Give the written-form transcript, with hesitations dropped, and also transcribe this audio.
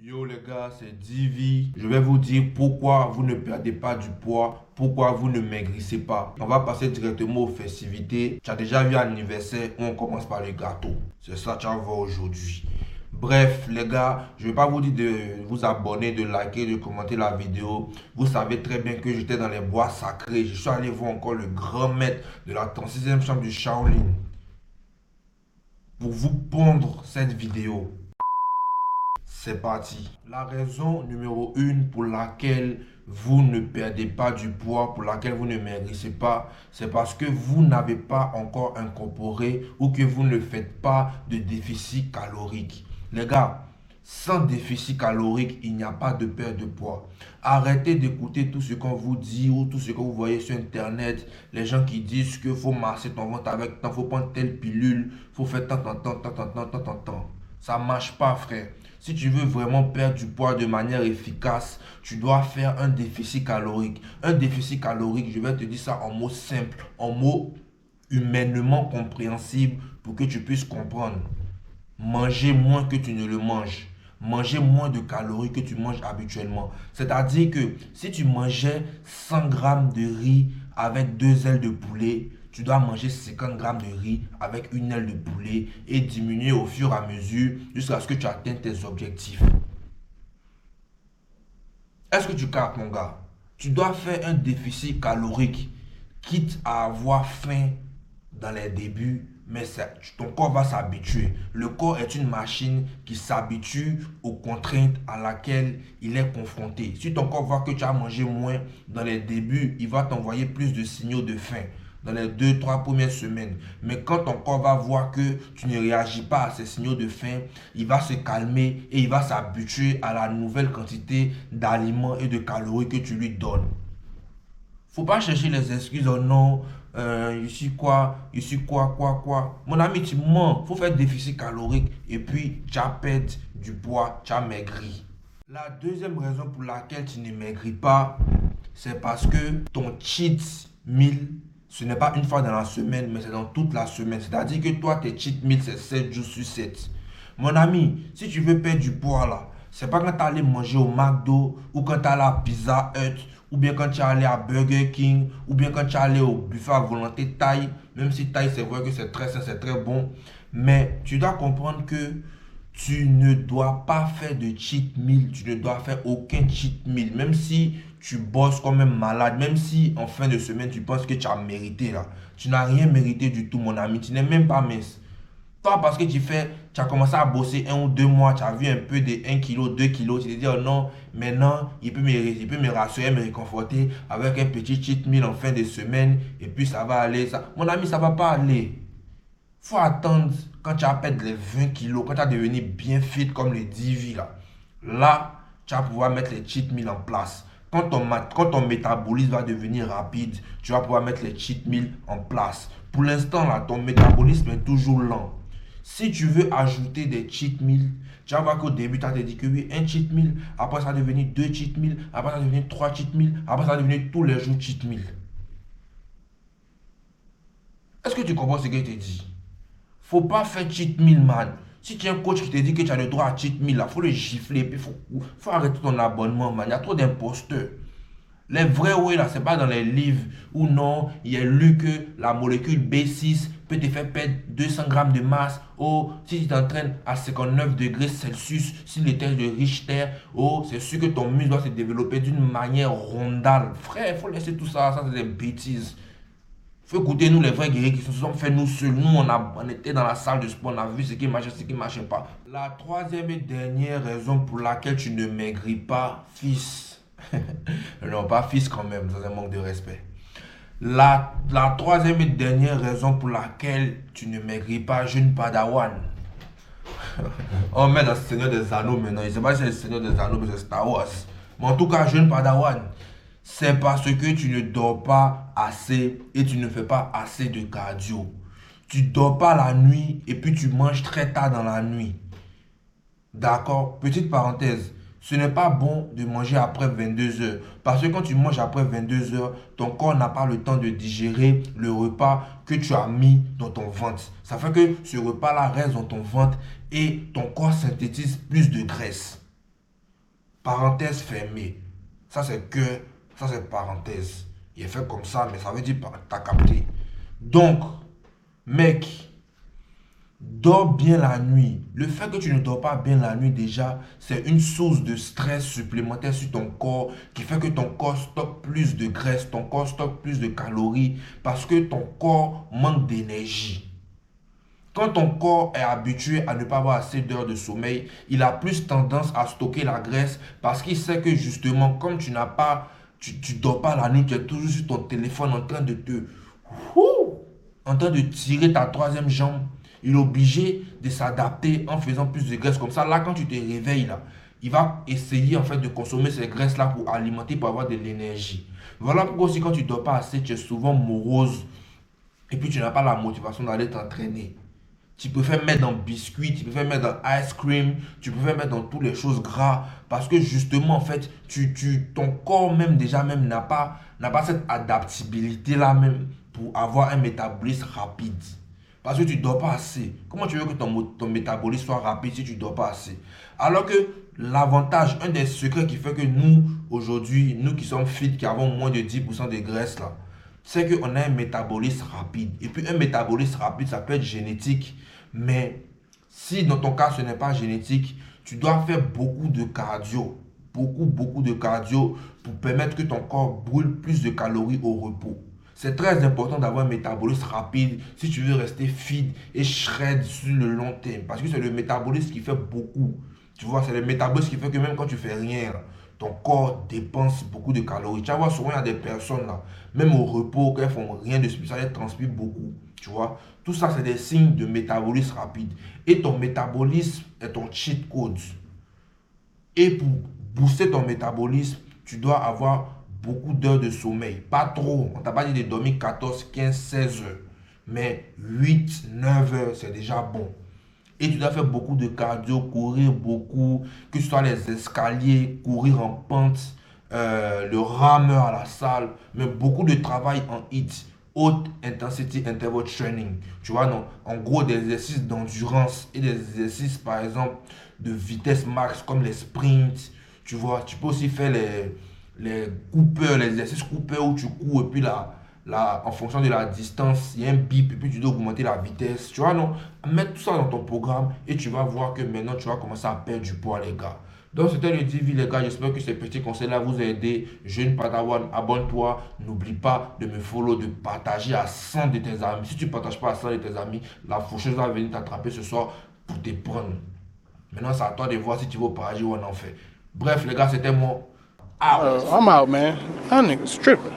Yo les gars, c'est Divi. Je vais vous dire pourquoi vous ne perdez pas du poids, pourquoi vous ne maigrissez pas. On va passer directement aux festivités. Tu as déjà vu l'anniversaire où on commence par le gâteau. C'est ça que tu vas voir aujourd'hui. Bref les gars, je ne vais pas vous dire de vous abonner, de liker, de commenter la vidéo. Vous savez très bien que j'étais dans les bois sacrés. Je suis allé voir encore le grand maître de la 36e chambre du Shaolin pour vous pondre cette vidéo. C'est parti. La raison numéro 1 pour laquelle vous ne perdez pas du poids, pour laquelle vous ne maigrissez pas, c'est parce que vous n'avez pas encore incorporé ou que vous ne faites pas de déficit calorique. Les gars, sans déficit calorique, il n'y a pas de perte de poids. Arrêtez d'écouter tout ce qu'on vous dit ou tout ce que vous voyez sur internet. Les gens qui disent qu'il faut masser ton ventre avec tant, faut prendre telle pilule, faut faire tant. Ça ne marche pas, frère. Si tu veux vraiment perdre du poids de manière efficace, tu dois faire un déficit calorique. Un déficit calorique, je vais te dire ça en mots simples, en mots humainement compréhensibles pour que tu puisses comprendre. Manger moins que tu ne le manges. Manger moins de calories que tu manges habituellement. C'est-à-dire que si tu mangeais 100 grammes de riz avec 2 ailes de poulet, tu dois manger 50 grammes de riz avec une aile de poulet et diminuer au fur et à mesure jusqu'à ce que tu atteignes tes objectifs. Est-ce que tu captes, mon gars? Tu dois faire un déficit calorique, quitte à avoir faim dans les débuts, mais ton corps va s'habituer. Le corps est une machine qui s'habitue aux contraintes à laquelle il est confronté. Si ton corps voit que tu as mangé moins dans les débuts, il va t'envoyer plus de signaux de faim dans les 2-3 premières semaines. Mais quand ton corps va voir que tu ne réagis pas à ces signaux de faim, il va se calmer et il va s'habituer à la nouvelle quantité d'aliments et de calories que tu lui donnes. Faut pas chercher les excuses, oh non, ici quoi. Mon ami, tu mens. Faut faire déficit calorique et puis tu as perdu du poids, tu as maigri. La deuxième raison pour laquelle tu ne maigris pas, c'est parce que ton cheat meal, ce n'est pas une fois dans la semaine, mais c'est dans toute la semaine. C'est-à-dire que toi, tes cheat meals, c'est 7 jours sur 7. Mon ami, si tu veux perdre du poids là, c'est pas quand tu es allé manger au McDo ou quand tu es allé à Pizza Hut ou bien quand tu es allé à Burger King ou bien quand tu es allé au buffet à volonté Thaï. Même si Thaï, c'est vrai que c'est très sain, c'est très bon. Mais tu dois comprendre que tu ne dois pas faire de cheat meal, tu ne dois faire aucun cheat meal, même si tu bosses comme un malade, même si en fin de semaine tu penses que tu as mérité là. Tu n'as rien mérité du tout, mon ami, tu n'es même pas mince. Toi, parce que tu as commencé à bosser 1 ou 2 mois, tu as vu un peu de 1 kg, 2 kilos, tu te dis, oh non, maintenant, il peut me rassurer, me réconforter avec un petit cheat meal en fin de semaine, et puis ça va aller. Ça. Mon ami, ça ne va pas aller. Faut attendre quand tu as perdu les 20 kilos, quand tu as devenu bien fit comme le Divi là, tu vas pouvoir mettre les cheat meals en place. Quand ton métabolisme va devenir rapide, tu vas pouvoir mettre les cheat meals en place. Pour l'instant, là, ton métabolisme est toujours lent. Si tu veux ajouter des cheat meals, tu vas voir qu'au début, tu as dit que oui, un cheat meal, après ça va devenir 2 cheat meals, après ça va devenir 3 cheat meals, après ça va devenir tous les jours cheat meals. Est-ce que tu comprends ce que je te dis? Faut pas faire cheat meal, man. Si tu as un coach qui te dit que tu as le droit à cheat meal, il faut le gifler. Puis faut arrêter ton abonnement, man. Il y a trop d'imposteurs. Les vrais way là, c'est pas dans les livres où non, il y a lu que la molécule B6 peut te faire perdre 200 grammes de masse. Oh, si tu t'entraînes à 59 degrés Celsius, si l'état de Richter, oh, c'est sûr que ton muscle doit se développer d'une manière rondale. Frère, il faut laisser tout ça, ça c'est des bêtises. Faut écouter nous les vrais guerriers qui se sont fait nous seuls. Nous, on était dans la salle de sport, on a vu ce qui marchait, ce qui ne marchait pas. La troisième et dernière raison pour laquelle tu ne maigris pas, fils. Non, pas fils quand même, c'est un manque de respect. La troisième et dernière raison pour laquelle tu ne maigris pas, jeune padawan. On met dans le Seigneur des Anneaux maintenant. Je ne sais pas si c'est le Seigneur des Anneaux, mais c'est Star Wars. Mais en tout cas, jeune padawan, c'est parce que tu ne dors pas assez et tu ne fais pas assez de cardio. Tu dors pas la nuit et puis tu manges très tard dans la nuit. D'accord? Petite parenthèse. Ce n'est pas bon de manger après 22 heures. Parce que quand tu manges après 22 heures, ton corps n'a pas le temps de digérer le repas que tu as mis dans ton ventre. Ça fait que ce repas-là reste dans ton ventre et ton corps synthétise plus de graisse. Parenthèse fermée. Ça, c'est que, ça, c'est parenthèse. Il est fait comme ça, mais ça veut dire, t'as capté. Donc, mec, dors bien la nuit. Le fait que tu ne dors pas bien la nuit déjà, c'est une source de stress supplémentaire sur ton corps qui fait que ton corps stocke plus de graisse, ton corps stocke plus de calories parce que ton corps manque d'énergie. Quand ton corps est habitué à ne pas avoir assez d'heures de sommeil, il a plus tendance à stocker la graisse parce qu'il sait que justement, comme tu dors pas la nuit, tu es toujours sur ton téléphone en train de en train de tirer ta troisième jambe. Il est obligé de s'adapter en faisant plus de graisse. Comme ça, là, quand tu te réveilles, là, il va essayer en fait de consommer ces graisses-là pour alimenter, pour avoir de l'énergie. Voilà pourquoi aussi quand tu ne dors pas assez, tu es souvent morose et puis tu n'as pas la motivation d'aller t'entraîner. Tu préfères mettre dans biscuits, tu préfères mettre dans ice cream, tu préfères mettre dans toutes les choses gras parce que justement, en fait, ton corps même déjà même n'a pas cette adaptabilité là même pour avoir un métabolisme rapide. Parce que tu ne dors pas assez. Comment tu veux que ton métabolisme soit rapide si tu ne dors pas assez? Alors que l'avantage, un des secrets qui fait que nous, aujourd'hui, nous qui sommes fit, qui avons moins de 10% de graisse là, c'est qu'on a un métabolisme rapide. Et puis un métabolisme rapide, ça peut être génétique. Mais si dans ton cas, ce n'est pas génétique, tu dois faire beaucoup de cardio. Beaucoup de cardio pour permettre que ton corps brûle plus de calories au repos. C'est très important d'avoir un métabolisme rapide si tu veux rester fit et shred sur le long terme. Parce que c'est le métabolisme qui fait beaucoup. Tu vois, c'est le métabolisme qui fait que même quand tu fais rien, ton corps dépense beaucoup de calories. Tu vas voir, souvent, il y a des personnes là, même au repos, quand elles font rien de spécial, elles transpirent beaucoup. Tu vois, tout ça, c'est des signes de métabolisme rapide. Et ton métabolisme est ton cheat code. Et pour booster ton métabolisme, tu dois avoir beaucoup d'heures de sommeil. Pas trop. On t'a pas dit de dormir 14, 15, 16 heures. Mais 8, 9 heures, c'est déjà bon. Et tu dois faire beaucoup de cardio, courir beaucoup, que ce soit les escaliers, courir en pente, le rameur à la salle, mais beaucoup de travail en HIIT, Haute Intensity Interval Training. Tu vois, non, en gros, des exercices d'endurance et des exercices, par exemple, de vitesse max, comme les sprints. Tu vois, tu peux aussi faire les coupeurs, les exercices coupeurs où tu cours et puis en fonction de la distance, il y a un bip et puis tu dois augmenter la vitesse. Tu vois, non? Mettre tout ça dans ton programme et tu vas voir que maintenant tu vas commencer à perdre du poids, les gars. Donc, c'était le TV, les gars. J'espère que ces petits conseils-là vous ont aidé. Jeune Padawan, abonne-toi. N'oublie pas de me follow, de partager à 100 de tes amis. Si tu ne partages pas à 100 de tes amis, la faucheuse va venir t'attraper ce soir pour te prendre. Maintenant, c'est à toi de voir si tu veux partager ou un enfer. Bref, les gars, c'était moi. Out. I'm out, man. That nigga's tripping.